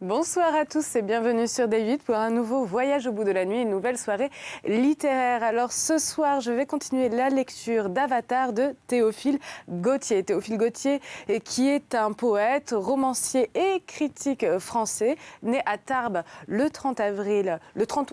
Bonsoir à tous et bienvenue sur D8 pour un nouveau voyage au bout de la nuit, une nouvelle soirée littéraire. Alors ce soir, je vais continuer la lecture d'Avatar de Théophile Gautier. Théophile Gautier qui est un poète, romancier et critique français, né à Tarbes le 30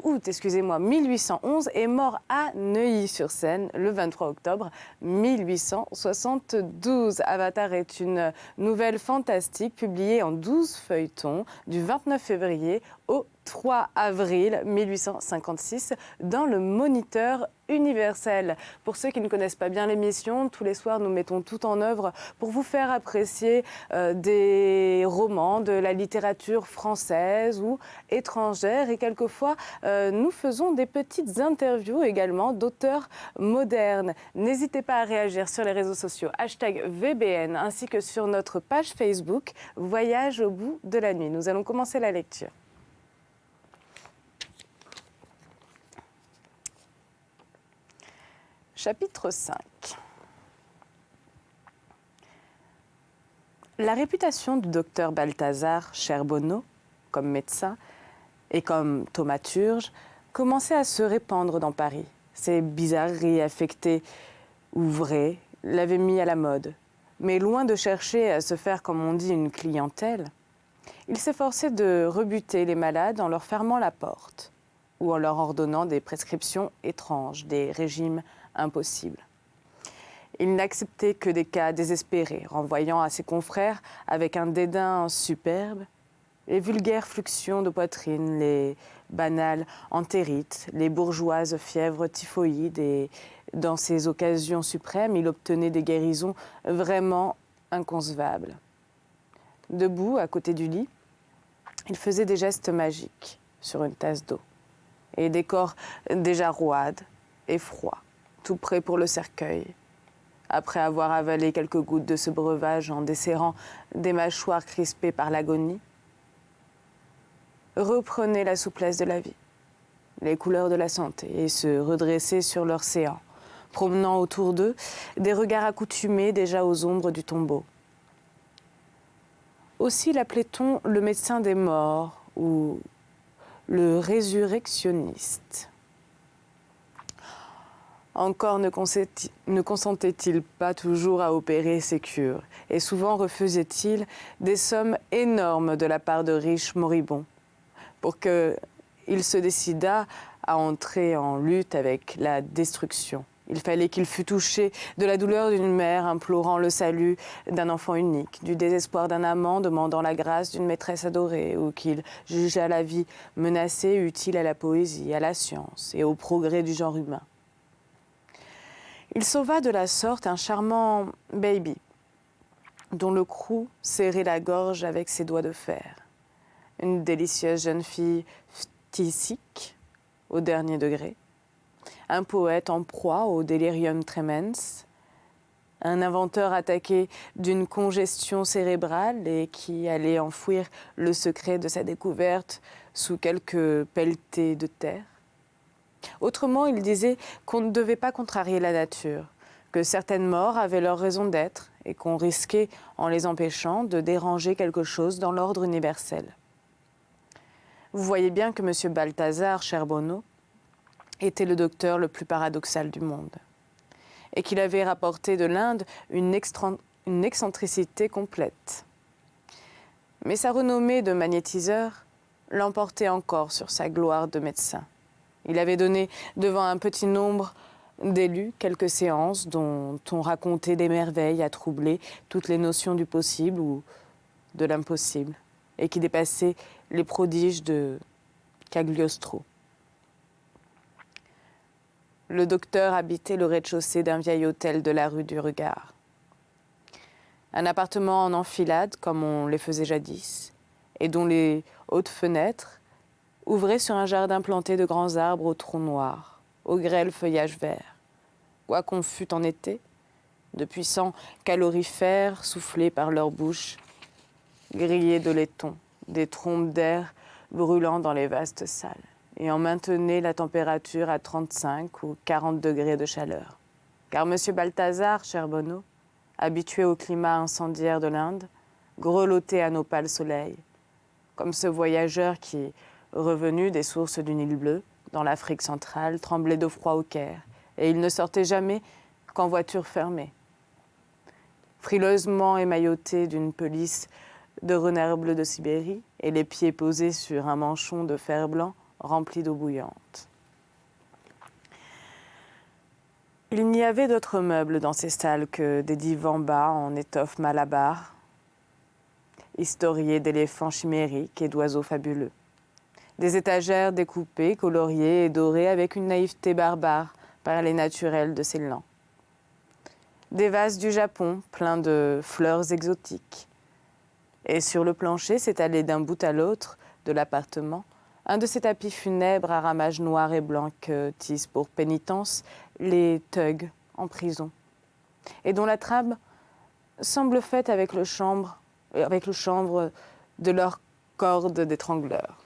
août, 1811 et mort à Neuilly-sur-Seine le 23 octobre 1872. Avatar est une nouvelle fantastique publiée en 12 feuilletons du 29 février au 3 avril 1856 dans le Moniteur universel. Pour ceux qui ne connaissent pas bien l'émission, tous les soirs nous mettons tout en œuvre pour vous faire apprécier des romans de la littérature française ou étrangère et quelquefois nous faisons des petites interviews également d'auteurs modernes. N'hésitez pas à réagir sur les réseaux sociaux #VBN ainsi que sur notre page Facebook Voyage au bout de la nuit. Nous allons commencer la lecture. Chapitre 5. La réputation du docteur Balthazar Cherbonneau, comme médecin et comme thaumaturge, commençait à se répandre dans Paris. Ses bizarreries affectées ou vraies l'avaient mis à la mode. Mais loin de chercher à se faire, comme on dit, une clientèle, il s'efforçait de rebuter les malades en leur fermant la porte ou en leur ordonnant des prescriptions étranges, des régimes impossibles. Il n'acceptait que des cas désespérés, renvoyant à ses confrères, avec un dédain superbe, les vulgaires fluxions de poitrine, les banales entérites, les bourgeoises fièvres typhoïdes et, dans ces occasions suprêmes, il obtenait des guérisons vraiment inconcevables. Debout, à côté du lit, il faisait des gestes magiques sur une tasse d'eau et des corps déjà roides et froids, tout prêts pour le cercueil. Après avoir avalé quelques gouttes de ce breuvage en desserrant des mâchoires crispées par l'agonie, reprenaient la souplesse de la vie, les couleurs de la santé et se redressaient sur leurs séants, promenant autour d'eux des regards accoutumés déjà aux ombres du tombeau. Aussi l'appelait-on le médecin des morts ou le résurrectionniste. Encore ne consentait-il pas toujours à opérer ces cures, et souvent refusait-il des sommes énormes de la part de riches moribonds, pour qu'il se décidât à entrer en lutte avec la destruction. Il fallait qu'il fût touché de la douleur d'une mère implorant le salut d'un enfant unique, du désespoir d'un amant demandant la grâce d'une maîtresse adorée, ou qu'il jugeât la vie menacée utile à la poésie, à la science et au progrès du genre humain. Il sauva de la sorte un charmant baby, dont le cou serrait la gorge avec ses doigts de fer. Une délicieuse jeune fille phtisique, au dernier degré. Un poète en proie au delirium tremens. Un inventeur attaqué d'une congestion cérébrale et qui allait enfouir le secret de sa découverte sous quelques pelletées de terre. Autrement, il disait qu'on ne devait pas contrarier la nature, que certaines morts avaient leur raison d'être et qu'on risquait, en les empêchant, de déranger quelque chose dans l'ordre universel. Vous voyez bien que M. Balthazar Cherbonneau était le docteur le plus paradoxal du monde et qu'il avait rapporté de l'Inde une excentricité complète. Mais sa renommée de magnétiseur l'emportait encore sur sa gloire de médecin. Il avait donné devant un petit nombre d'élus quelques séances dont on racontait des merveilles à troubler toutes les notions du possible ou de l'impossible et qui dépassaient les prodiges de Cagliostro. Le docteur habitait le rez-de-chaussée d'un vieil hôtel de la rue du Regard. Un appartement en enfilade, comme on les faisait jadis, et dont les hautes fenêtres ouvraient sur un jardin planté de grands arbres au tronc noir, au grêle feuillage vert. Quoi qu'on fût en été, de puissants calorifères soufflés par leurs bouches, grillaient de laiton, des trompes d'air brûlant dans les vastes salles, et en maintenaient la température à 35 ou 40 degrés de chaleur. Car M. Balthazar Cherbonneau, habitué au climat incendiaire de l'Inde, grelottait à nos pâles soleils, comme ce voyageur qui, revenu des sources du Nil bleu, dans l'Afrique centrale, tremblait de froid au Caire, et il ne sortait jamais qu'en voiture fermée. Frileusement émailloté d'une pelisse de renard bleu de Sibérie et les pieds posés sur un manchon de fer blanc rempli d'eau bouillante. Il n'y avait d'autres meubles dans ces salles que des divans bas en étoffe malabar, historiés d'éléphants chimériques et d'oiseaux fabuleux. Des étagères découpées, coloriées et dorées avec une naïveté barbare par les naturels de ces lands. Des vases du Japon pleins de fleurs exotiques. Et sur le plancher s'étalait d'un bout à l'autre de l'appartement un de ces tapis funèbres à ramages noirs et blancs que tissent pour pénitence les thugs en prison, et dont la trame semble faite avec le chanvre de leurs cordes d'étrangleurs.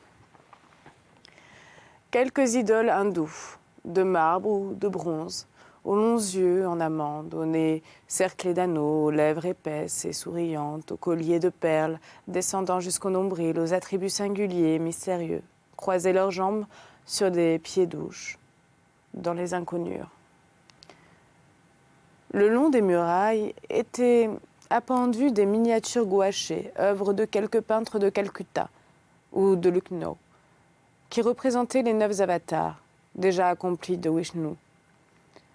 Quelques idoles hindoues, de marbre ou de bronze, aux longs yeux en amande, au nez cerclé d'anneaux, aux lèvres épaisses et souriantes, aux colliers de perles descendant jusqu'au nombril, aux attributs singuliers et mystérieux, croisaient leurs jambes sur des pieds douches, dans les inconnues. Le long des murailles étaient appendues des miniatures gouachées, œuvres de quelques peintres de Calcutta ou de Lucknow, qui représentaient les 9 avatars, déjà accomplis de Vishnu,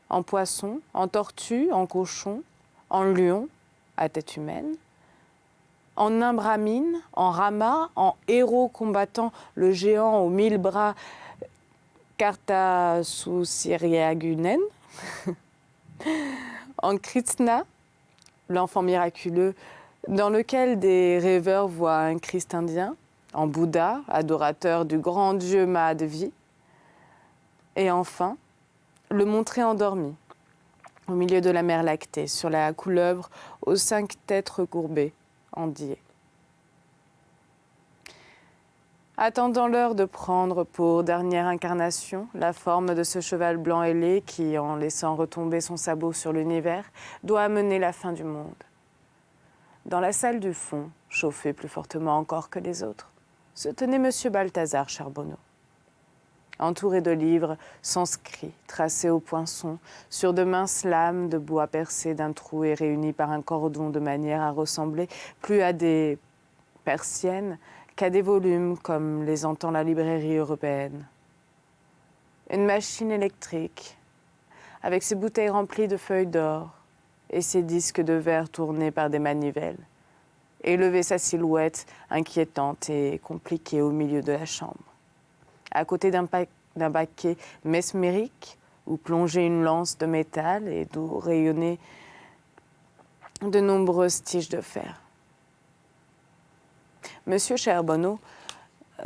en poisson, en tortue, en cochon, en lion, à tête humaine, en nain brahmine, en rama, en héros combattant le géant aux 1000 bras Kartasuriagunen, en Krishna, l'enfant miraculeux, dans lequel des rêveurs voient un Christ indien, en Bouddha, adorateur du grand dieu Mahadvi, et enfin, le montrer endormi, au milieu de la mer lactée, sur la couleuvre aux 5 têtes recourbées, endiées. Attendant l'heure de prendre pour dernière incarnation la forme de ce cheval blanc ailé qui, en laissant retomber son sabot sur l'univers, doit amener la fin du monde. Dans la salle du fond, chauffée plus fortement encore que les autres, se tenait M. Balthazar Charbonneau. Entouré de livres sanscrits, tracés au poinçon, sur de minces lames de bois percées d'un trou et réunis par un cordon de manière à ressembler plus à des persiennes qu'à des volumes comme les entend la librairie européenne. Une machine électrique, avec ses bouteilles remplies de feuilles d'or et ses disques de verre tournés par des manivelles, élevait sa silhouette inquiétante et compliquée au milieu de la chambre. À côté d'un baquet mesmérique où plongeait une lance de métal et d'où rayonnaient de nombreuses tiges de fer. Monsieur Charbonneau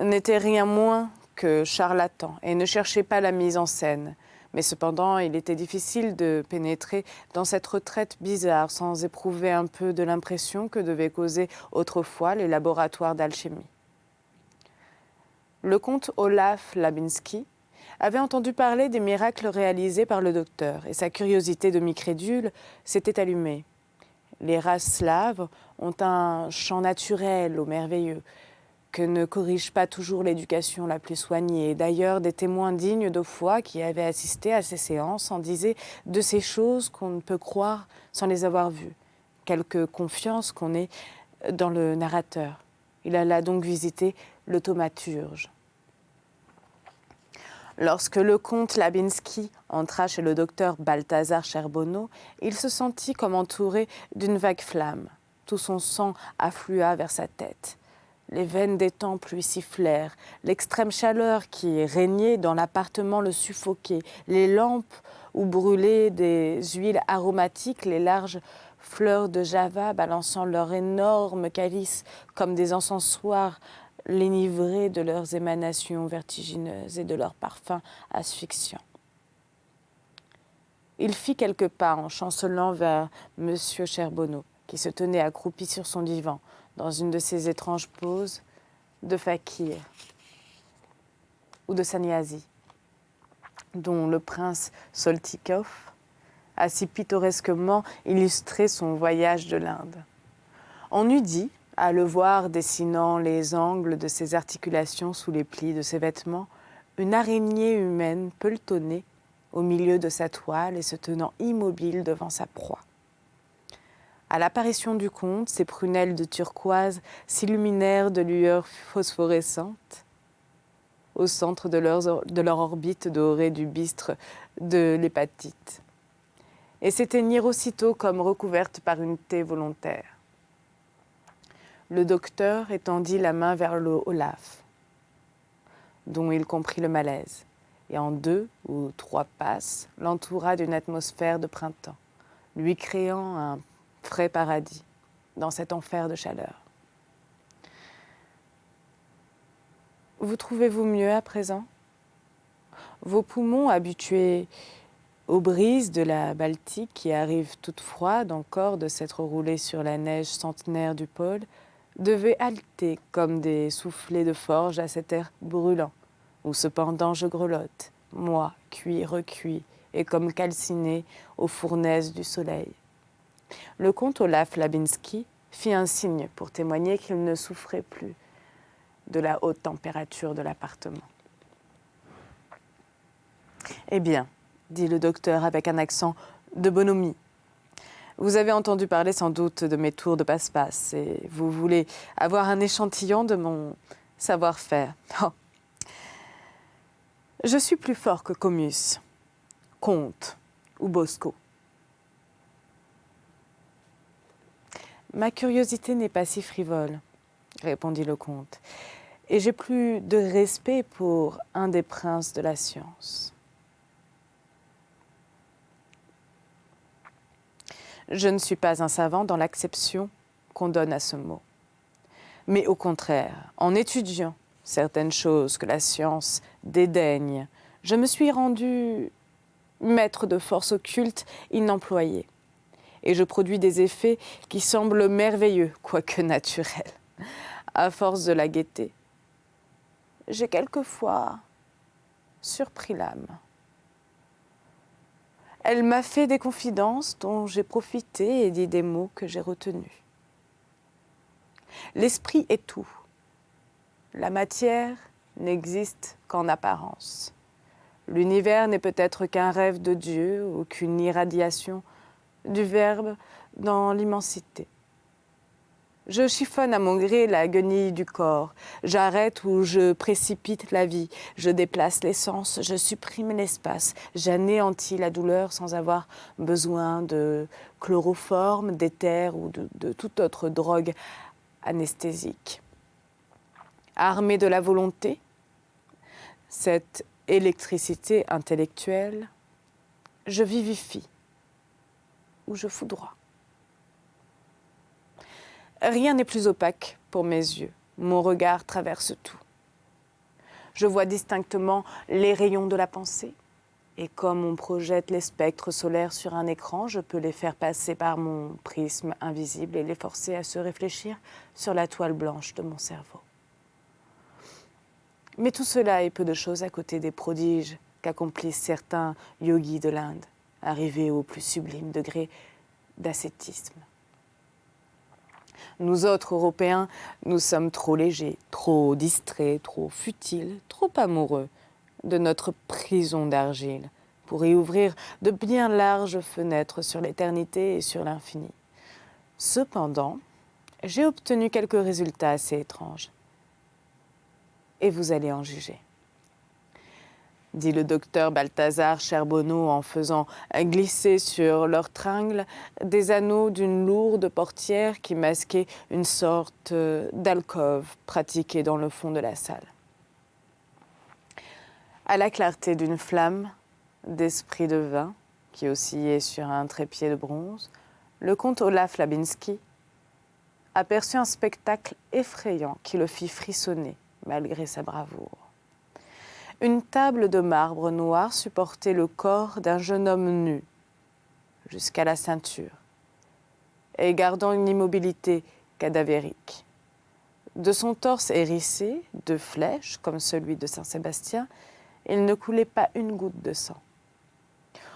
n'était rien moins que charlatan et ne cherchait pas la mise en scène. Mais cependant, il était difficile de pénétrer dans cette retraite bizarre sans éprouver un peu de l'impression que devaient causer autrefois les laboratoires d'alchimie. Le comte Olaf Labinski avait entendu parler des miracles réalisés par le docteur et sa curiosité demi-crédule s'était allumée. Les races slaves ont un chant naturel au merveilleux que ne corrige pas toujours l'éducation la plus soignée. D'ailleurs, des témoins dignes de foi qui avaient assisté à ces séances en disaient de ces choses qu'on ne peut croire sans les avoir vues. Quelque confiance qu'on ait dans le narrateur. Il alla donc visiter le thaumaturge. Lorsque le comte Labinski entra chez le docteur Balthazar Charbonneau, il se sentit comme entouré d'une vague flamme. Tout son sang afflua vers sa tête. Les veines des tempes lui sifflèrent. L'extrême chaleur qui régnait dans l'appartement le suffoquait. Les lampes où brûlaient des huiles aromatiques, les larges fleurs de Java balançant leurs énormes calices comme des encensoirs, l'enivrer de leurs émanations vertigineuses et de leurs parfums asphyxiants. Il fit quelques pas en chancelant vers M. Charbonneau, qui se tenait accroupi sur son divan, dans une de ces étranges poses de fakir ou de sannyasi, dont le prince Soltykov a si pittoresquement illustré son voyage de l'Inde. On eût dit, À le voir dessinant les angles de ses articulations sous les plis de ses vêtements, une araignée humaine pelletonnée au milieu de sa toile et se tenant immobile devant sa proie. À l'apparition du comte, ses prunelles de turquoise s'illuminèrent de lueurs phosphorescentes au centre de leur orbite dorée du bistre de l'hépatite, et s'éteignirent aussitôt comme recouvertes par une taie volontaire. Le docteur étendit la main vers le Olaf, dont il comprit le malaise, et en 2 ou 3 passes l'entoura d'une atmosphère de printemps, lui créant un frais paradis dans cet enfer de chaleur. Vous trouvez-vous mieux à présent? Vos poumons, habitués aux brises de la Baltique qui arrivent toutes froides encore de s'être roulées sur la neige centenaire du pôle, devaient halter comme des soufflets de forge à cet air brûlant, où cependant je grelotte, moi, cuit, recuit, et comme calciné aux fournaises du soleil. Le comte Olaf Labinski fit un signe pour témoigner qu'il ne souffrait plus de la haute température de l'appartement. « Eh bien, dit le docteur avec un accent de bonhomie, vous avez entendu parler sans doute de mes tours de passe-passe et vous voulez avoir un échantillon de mon savoir-faire. Oh. Je suis plus fort que Comus, Comte ou Bosco. Ma curiosité n'est pas si frivole, répondit le comte, et j'ai plus de respect pour un des princes de la science. Je ne suis pas un savant dans l'acception qu'on donne à ce mot. Mais au contraire, en étudiant certaines choses que la science dédaigne, je me suis rendu maître de forces occultes inemployées. Et je produis des effets qui semblent merveilleux, quoique naturels, à force de la gaieté. J'ai quelquefois surpris l'âme. Elle m'a fait des confidences dont j'ai profité et dit des mots que j'ai retenus. L'esprit est tout. La matière n'existe qu'en apparence. L'univers n'est peut-être qu'un rêve de Dieu ou qu'une irradiation du Verbe dans l'immensité. Je chiffonne à mon gré la guenille du corps, j'arrête ou je précipite la vie, je déplace l'essence, je supprime l'espace, j'anéantis la douleur sans avoir besoin de chloroforme, d'éther ou de toute autre drogue anesthésique. Armé de la volonté, cette électricité intellectuelle, je vivifie ou je foudroie. Rien n'est plus opaque pour mes yeux. Mon regard traverse tout. Je vois distinctement les rayons de la pensée. Et comme on projette les spectres solaires sur un écran, je peux les faire passer par mon prisme invisible et les forcer à se réfléchir sur la toile blanche de mon cerveau. Mais tout cela est peu de choses à côté des prodiges qu'accomplissent certains yogis de l'Inde, arrivés au plus sublime degré d'ascétisme. Nous autres Européens, nous sommes trop légers, trop distraits, trop futiles, trop amoureux de notre prison d'argile pour y ouvrir de bien larges fenêtres sur l'éternité et sur l'infini. Cependant, j'ai obtenu quelques résultats assez étranges. Et vous allez en juger. Dit le docteur Balthazar Cherbonneau en faisant glisser sur leur tringle des anneaux d'une lourde portière qui masquait une sorte d'alcôve pratiquée dans le fond de la salle. À la clarté d'une flamme d'esprit de vin qui oscillait sur un trépied de bronze, le comte Olaf Labinski aperçut un spectacle effrayant qui le fit frissonner malgré sa bravoure. Une table de marbre noir supportait le corps d'un jeune homme nu, jusqu'à la ceinture, et gardant une immobilité cadavérique. De son torse hérissé, de flèches, comme celui de Saint-Sébastien, il ne coulait pas une goutte de sang.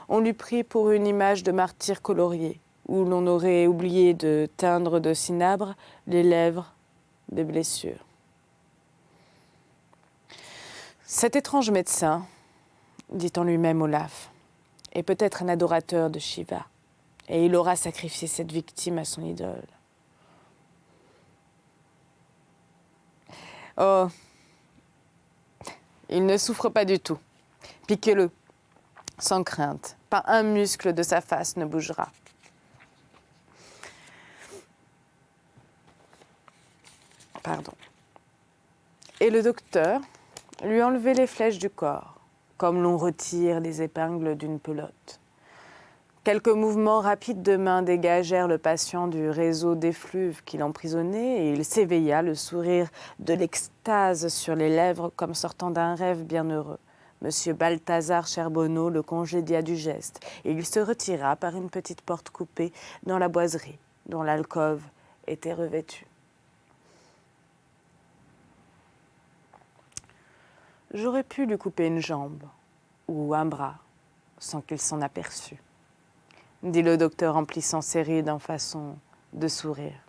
On l'eût pris pour une image de martyr colorié où l'on aurait oublié de teindre de cinabre les lèvres des blessures. Cet étrange médecin, dit en lui-même Olaf, est peut-être un adorateur de Shiva, et il aura sacrifié cette victime à son idole. Oh, il ne souffre pas du tout. Piquez-le, sans crainte. Pas un muscle de sa face ne bougera. Pardon. Et le docteur lui enlevait les flèches du corps, comme l'on retire les épingles d'une pelote. Quelques mouvements rapides de main dégagèrent le patient du réseau d'effluves qui l'emprisonnait et il s'éveilla, le sourire de l'extase sur les lèvres comme sortant d'un rêve bienheureux. Monsieur Balthazar Cherbonneau le congédia du geste et il se retira par une petite porte coupée dans la boiserie dont l'alcôve était revêtue. J'aurais pu lui couper une jambe ou un bras sans qu'il s'en aperçût, dit le docteur en plissant ses rides en façon de sourire.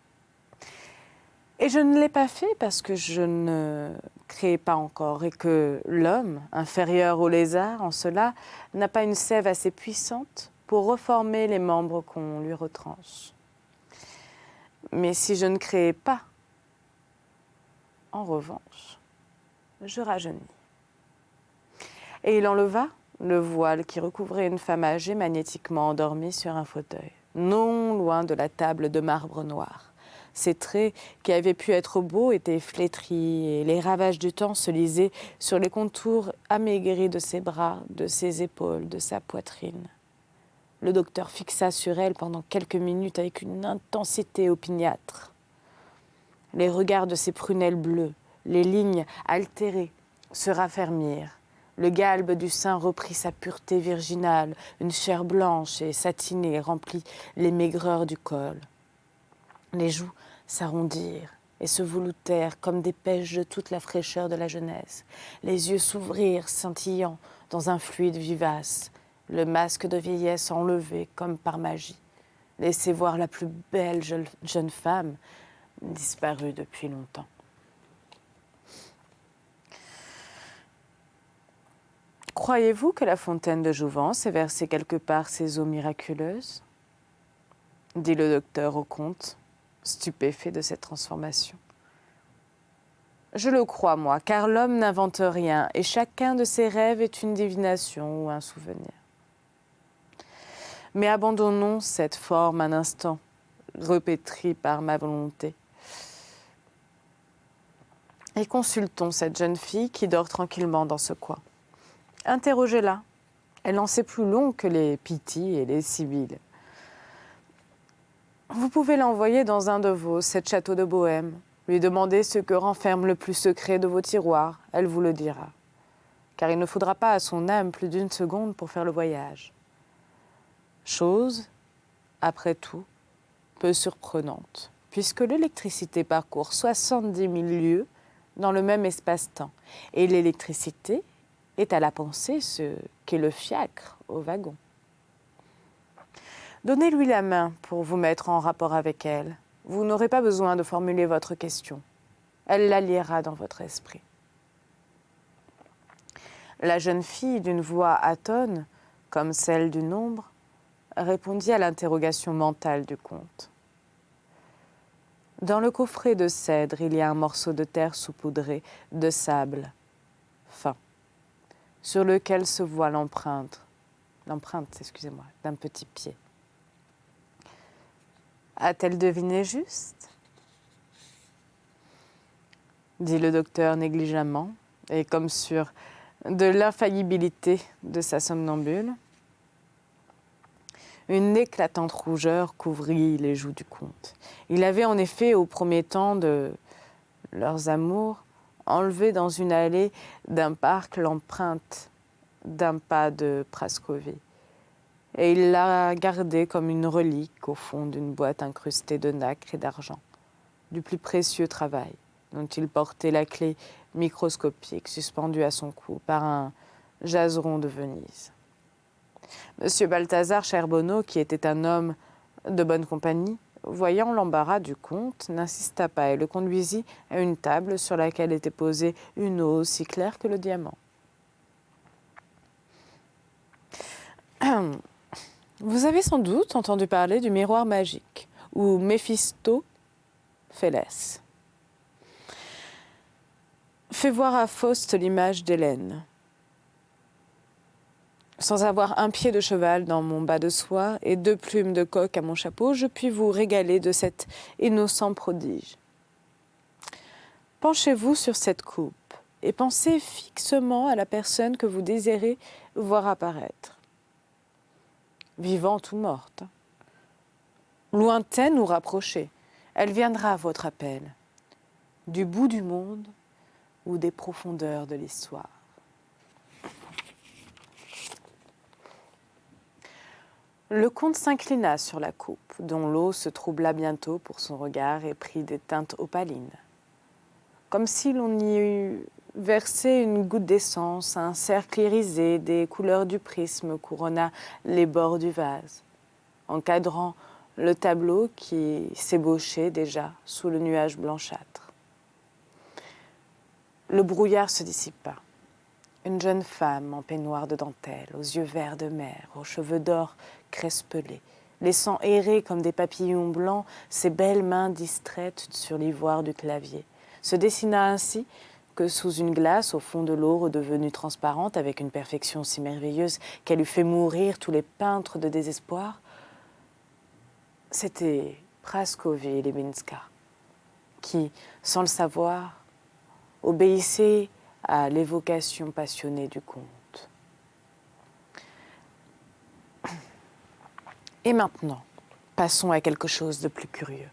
Et je ne l'ai pas fait parce que je ne crée pas encore et que l'homme, inférieur au lézard en cela, n'a pas une sève assez puissante pour reformer les membres qu'on lui retranche. Mais si je ne créais pas, en revanche, je rajeunis. Et il enleva le voile qui recouvrait une femme âgée magnétiquement endormie sur un fauteuil, non loin de la table de marbre noir. Ses traits, qui avaient pu être beaux, étaient flétris et les ravages du temps se lisaient sur les contours amaigris de ses bras, de ses épaules, de sa poitrine. Le docteur fixa sur elle pendant quelques minutes avec une intensité opiniâtre. Les regards de ses prunelles bleues, les lignes altérées, se raffermirent. Le galbe du sein reprit sa pureté virginale, une chair blanche et satinée remplit les maigreurs du col. Les joues s'arrondirent et se veloutèrent comme des pêches de toute la fraîcheur de la jeunesse. Les yeux s'ouvrirent scintillants dans un fluide vivace. Le masque de vieillesse enlevé comme par magie. Laissez voir la plus belle jeune femme, disparue depuis longtemps. Croyez-vous que la fontaine de Jouvence ait versé quelque part ses eaux miraculeuses ? Dit le docteur au comte, stupéfait de cette transformation. Je le crois, moi, car l'homme n'invente rien et chacun de ses rêves est une divination ou un souvenir. Mais abandonnons cette forme un instant, repétrie par ma volonté. Et consultons cette jeune fille qui dort tranquillement dans ce coin. Interrogez-la. Elle en sait plus long que les Pythie et les Sibylles. Vous pouvez l'envoyer dans un de vos 7 châteaux de Bohême. Lui demander ce que renferme le plus secret de vos tiroirs. Elle vous le dira. Car il ne faudra pas à son âme plus d'1 seconde pour faire le voyage. Chose, après tout, peu surprenante, puisque l'électricité parcourt 70 000 lieues dans le même espace-temps. Et l'électricité est à la pensée ce qu'est le fiacre au wagon. Donnez-lui la main pour vous mettre en rapport avec elle. Vous n'aurez pas besoin de formuler votre question. Elle la lira dans votre esprit. La jeune fille, d'une voix atone, comme celle du nombre, répondit à l'interrogation mentale du comte. Dans le coffret de cèdre, il y a un morceau de terre saupoudré de sable fin, sur lequel se voit l'empreinte d'un petit pied. A-t-elle deviné juste ? Dit le docteur négligemment, et comme sûr de l'infaillibilité de sa somnambule. Une éclatante rougeur couvrit les joues du comte. Il avait en effet, au premier temps de leurs amours, enlevé dans une allée d'un parc l'empreinte d'un pas de Praskovie. Et il l'a gardée comme une relique au fond d'une boîte incrustée de nacre et d'argent, du plus précieux travail, dont il portait la clé microscopique suspendue à son cou par un jaseron de Venise. Monsieur Balthazar Cherbonneau, qui était un homme de bonne compagnie, voyant l'embarras du comte, n'insista pas et le conduisit à une table sur laquelle était posée une eau aussi claire que le diamant. Vous avez sans doute entendu parler du miroir magique, ou Méphistophélès. Fait voir à Faust l'image d'Hélène. Sans avoir un pied de cheval dans mon bas de soie et 2 plumes de coq à mon chapeau, je puis vous régaler de cet innocent prodige. Penchez-vous sur cette coupe et pensez fixement à la personne que vous désirez voir apparaître. Vivante ou morte, lointaine ou rapprochée, elle viendra à votre appel, du bout du monde ou des profondeurs de l'histoire. Le comte s'inclina sur la coupe, dont l'eau se troubla bientôt pour son regard et prit des teintes opalines. Comme si l'on y eût versé une goutte d'essence, un cercle irisé des couleurs du prisme couronna les bords du vase, encadrant le tableau qui s'ébauchait déjà sous le nuage blanchâtre. Le brouillard se dissipa. Une jeune femme en peignoir de dentelle, aux yeux verts de mer, aux cheveux d'or crespelés, laissant errer comme des papillons blancs ses belles mains distraites sur l'ivoire du clavier, se dessina ainsi que sous une glace au fond de l'eau redevenue transparente avec une perfection si merveilleuse qu'elle eût fait mourir tous les peintres de désespoir. C'était Praskovie Lebinska qui, sans le savoir, obéissait à l'évocation passionnée du conte. Et maintenant, passons à quelque chose de plus curieux.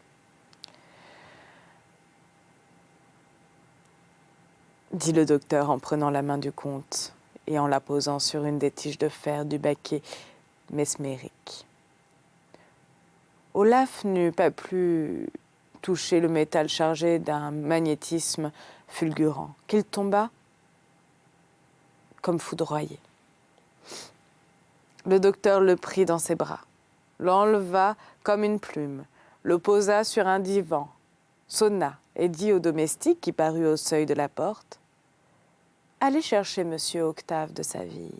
Dit le docteur en prenant la main du comte et en la posant sur une des tiges de fer du baquet mesmérique. Olaf n'eut pas plus touché le métal chargé d'un magnétisme fulgurant, qu'il tomba comme foudroyé. Le docteur le prit dans ses bras, l'enleva comme une plume, le posa sur un divan, sonna et dit au domestique qui parut au seuil de la porte « Allez chercher monsieur Octave de Saville. »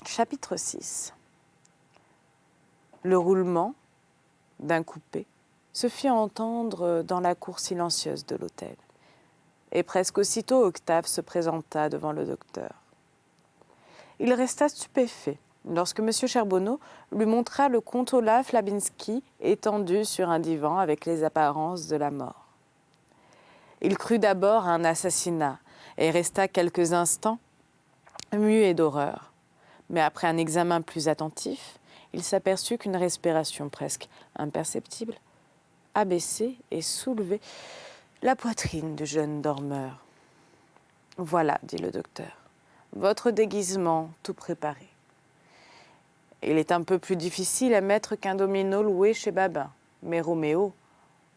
Chapitre 6. Le roulement d'un coupé se fit entendre dans la cour silencieuse de l'hôtel. Et presque aussitôt, Octave se présenta devant le docteur. Il resta stupéfait lorsque M. Charbonneau lui montra le comte Olaf Labinski étendu sur un divan avec les apparences de la mort. Il crut d'abord à un assassinat et resta quelques instants muet d'horreur. Mais après un examen plus attentif, il s'aperçut qu'une respiration presque imperceptible abaissait et soulevait la poitrine du jeune dormeur. « Voilà, dit le docteur, votre déguisement tout préparé. Il est un peu plus difficile à mettre qu'un domino loué chez Babin, mais Roméo,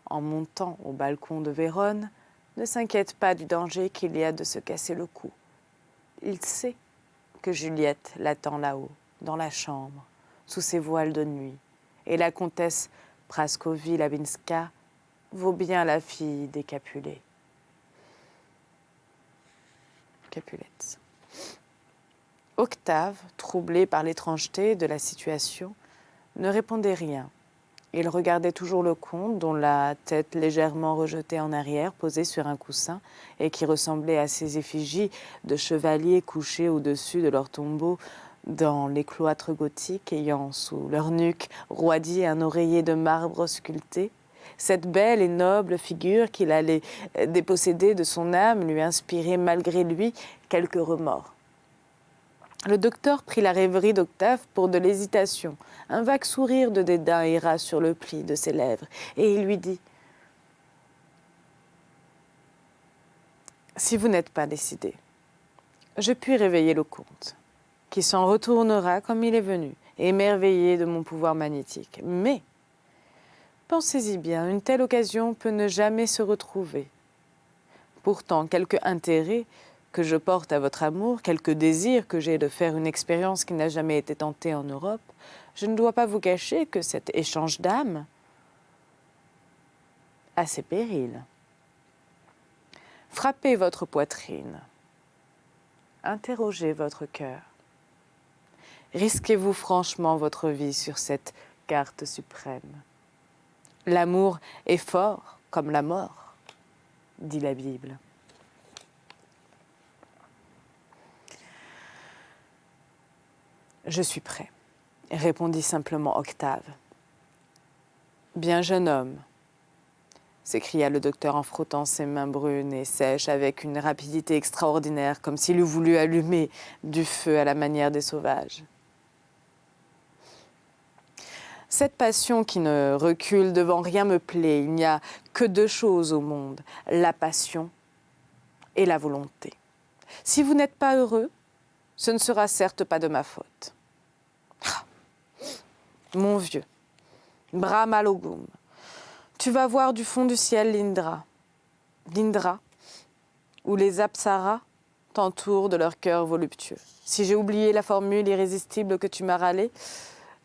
en montant au balcon de Vérone, ne s'inquiète pas du danger qu'il y a de se casser le cou. Il sait que Juliette l'attend là-haut, dans la chambre, sous ses voiles de nuit, et la comtesse Praskovie Labinska vaut bien la fille des Capulets. Capulets. Octave, troublé par l'étrangeté de la situation, ne répondait rien. Il regardait toujours le comte, dont la tête légèrement rejetée en arrière posait sur un coussin et qui ressemblait à ces effigies de chevaliers couchés au-dessus de leur tombeau dans les cloîtres gothiques, ayant sous leur nuque roidi un oreiller de marbre sculpté. Cette belle et noble figure qu'il allait déposséder de son âme lui inspirait malgré lui quelques remords. Le docteur prit la rêverie d'Octave pour de l'hésitation. Un vague sourire de dédain erra sur le pli de ses lèvres, et il lui dit « Si vous n'êtes pas décidé, je puis réveiller le comte, qui s'en retournera comme il est venu, émerveillé de mon pouvoir magnétique. Mais, pensez-y bien, une telle occasion peut ne jamais se retrouver. Pourtant, quelque intérêt que je porte à votre amour, quelque désir que j'ai de faire une expérience qui n'a jamais été tentée en Europe, je ne dois pas vous cacher que cet échange d'âmes a ses périls. Frappez votre poitrine. Interrogez votre cœur. Risquez-vous franchement votre vie sur cette carte suprême. L'amour est fort comme la mort, dit la Bible. Je suis prêt, répondit simplement Octave. Bien, jeune homme, s'écria le docteur en frottant ses mains brunes et sèches avec une rapidité extraordinaire, comme s'il eût voulu allumer du feu à la manière des sauvages. Cette passion qui ne recule devant rien me plaît. Il n'y a que deux choses au monde, la passion et la volonté. Si vous n'êtes pas heureux, ce ne sera certes pas de ma faute. Ah, mon vieux, Brahma Logum, tu vas voir du fond du ciel l'Indra. L'Indra, où les apsaras t'entourent de leur cœur voluptueux. Si j'ai oublié la formule irrésistible que tu m'as râlée,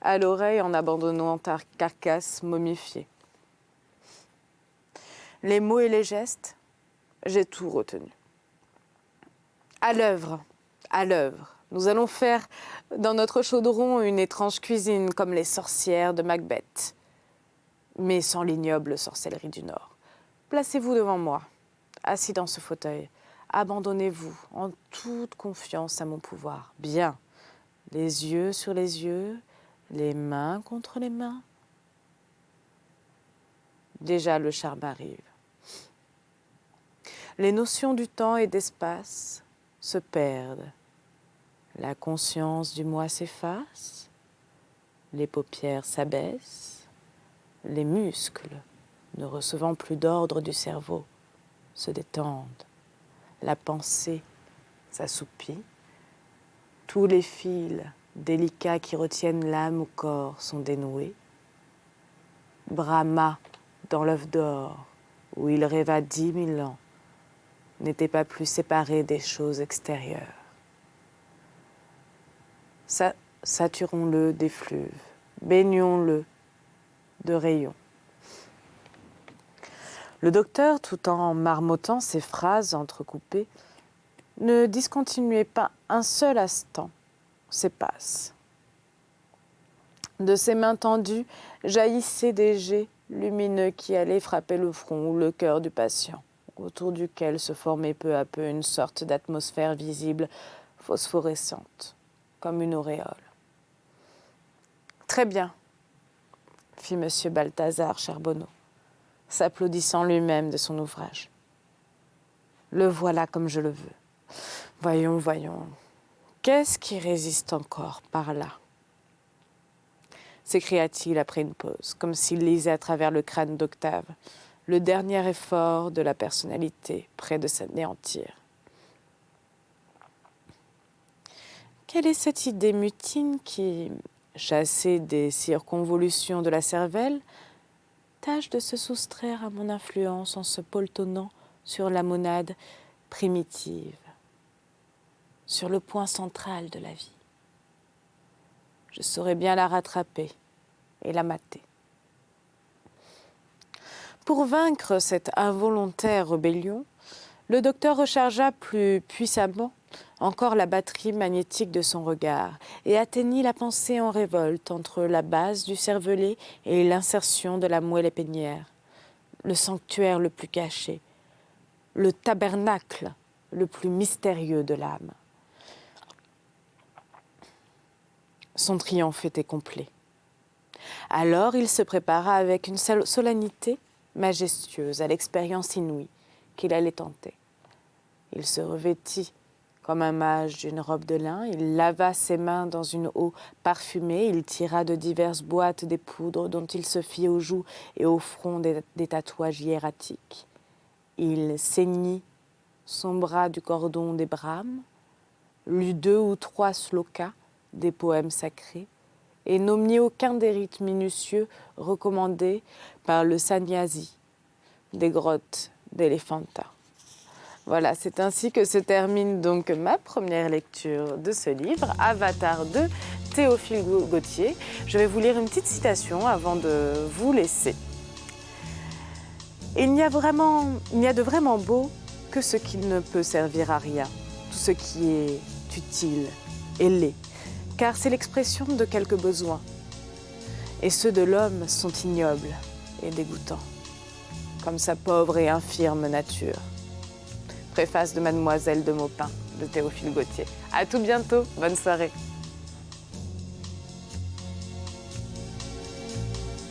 à l'oreille en abandonnant ta carcasse momifiée. Les mots et les gestes, j'ai tout retenu. À l'œuvre, à l'œuvre. Nous allons faire dans notre chaudron une étrange cuisine comme les sorcières de Macbeth, mais sans l'ignoble sorcellerie du Nord. Placez-vous devant moi, assis dans ce fauteuil. Abandonnez-vous en toute confiance à mon pouvoir. Bien, les yeux sur les yeux, les mains contre les mains. Déjà, le charme arrive. Les notions du temps et d'espace se perdent. La conscience du moi s'efface. Les paupières s'abaissent. Les muscles, ne recevant plus d'ordre du cerveau, se détendent. La pensée s'assoupit. Tous les fils délicats qui retiennent l'âme au corps sont dénoués. Brahma, dans l'œuf d'or, où il rêva 10 000 ans, n'était pas plus séparé des choses extérieures. Saturons-le d'effluves, baignons-le de rayons. Le docteur, tout en marmottant ses phrases entrecoupées, ne discontinuait pas un seul instant ses passes. De ses mains tendues jaillissaient des jets lumineux qui allaient frapper le front ou le cœur du patient, autour duquel se formait peu à peu une sorte d'atmosphère visible phosphorescente, comme une auréole. « Très bien, » fit M. Balthazar Charbonneau, s'applaudissant lui-même de son ouvrage. « Le voilà comme je le veux. Voyons, voyons. Qu'est-ce qui résiste encore par là ?» s'écria-t-il après une pause, comme s'il lisait à travers le crâne d'Octave, le dernier effort de la personnalité près de s'anéantir. Quelle est cette idée mutine qui, chassée des circonvolutions de la cervelle, tâche de se soustraire à mon influence en se poltonnant sur la monade primitive, sur le point central de la vie. Je saurais bien la rattraper et la mater. Pour vaincre cette involontaire rébellion, le docteur rechargea plus puissamment encore la batterie magnétique de son regard et atteignit la pensée en révolte entre la base du cervelet et l'insertion de la moelle épinière, le sanctuaire le plus caché, le tabernacle le plus mystérieux de l'âme. Son triomphe était complet. Alors il se prépara avec une solennité majestueuse à l'expérience inouïe qu'il allait tenter. Il se revêtit comme un mage d'une robe de lin, il lava ses mains dans une eau parfumée, il tira de diverses boîtes des poudres dont il se fit aux joues et au front des tatouages hiératiques. Il ceignit son bras du cordon des Brahmes, lut 2 ou 3 slokas des poèmes sacrés et n'omit aucun des rites minutieux recommandés par le sannyasi des grottes d'Elephanta. Voilà, c'est ainsi que se termine donc ma première lecture de ce livre, Avatar de Théophile Gautier. Je vais vous lire une petite citation avant de vous laisser. Il n'y a de vraiment beau que ce qui ne peut servir à rien. Tout ce qui est utile est laid, car c'est l'expression de quelques besoins. Et ceux de l'homme sont ignobles et dégoûtants, comme sa pauvre et infirme nature. Préface de Mademoiselle de Maupin, de Théophile Gautier. À tout bientôt, bonne soirée.